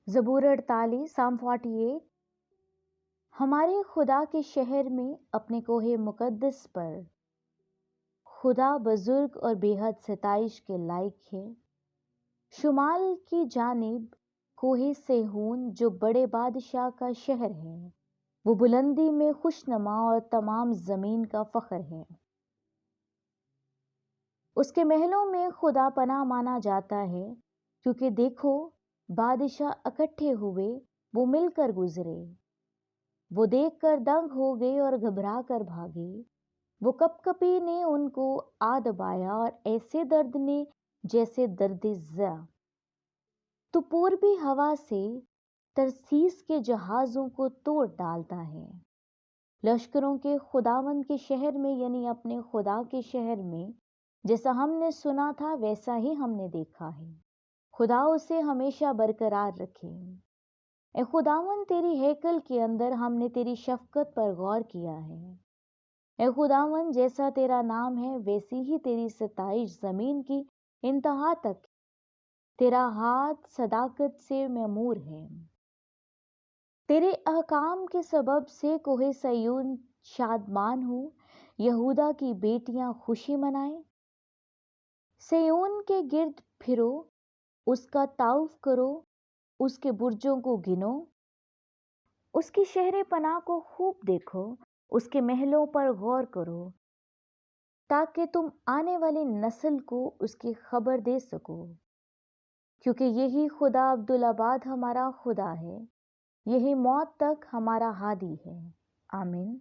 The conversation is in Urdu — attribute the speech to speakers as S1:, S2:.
S1: زبور 48 سام 48 ہمارے خدا کے شہر میں اپنے کوہ مقدس پر خدا بزرگ اور بے حد ستائش کے لائق ہے۔ شمال کی جانب کوہ سیہون جو بڑے بادشاہ کا شہر ہے، وہ بلندی میں خوشنما اور تمام زمین کا فخر ہے۔ اس کے محلوں میں خدا پناہ مانا جاتا ہے، کیونکہ دیکھو بادشاہ اکٹھے ہوئے، وہ مل کر گزرے، وہ دیکھ کر دنگ ہو گئے اور گھبرا کر بھاگے، وہ کپ کپی نے ان کو آ دبایا اور ایسے درد نے جیسے درد زا۔ تو پوربی ہوا سے ترسیس کے جہازوں کو توڑ ڈالتا ہے۔ لشکروں کے خداوند کے شہر میں، یعنی اپنے خدا کے شہر میں، جیسا ہم نے سنا تھا ویسا ہی ہم نے دیکھا ہے۔ خدا اسے ہمیشہ برقرار رکھے۔ اے خداوند، تیری ہیکل کے اندر ہم نے تیری شفقت پر غور کیا ہے۔ اے خداوند، جیسا تیرا نام ہے ویسی ہی تیری ستائش زمین کی انتہا تک۔ تیرا ہاتھ صداقت سے معمور ہے۔ تیرے احکام کے سبب سے کوہ سیون شادمان ہو، یہودا کی بیٹیاں خوشی منائیں۔ سیون کے گرد پھرو، اس کا طواف کرو، اس کے برجوں کو گنو، اس کی شہر پناہ کو خوب دیکھو، اس کے محلوں پر غور کرو، تاکہ تم آنے والی نسل کو اس کی خبر دے سکو، کیونکہ یہی خدا عبدالآباد ہمارا خدا ہے، یہی موت تک ہمارا ہادی ہے۔ آمین۔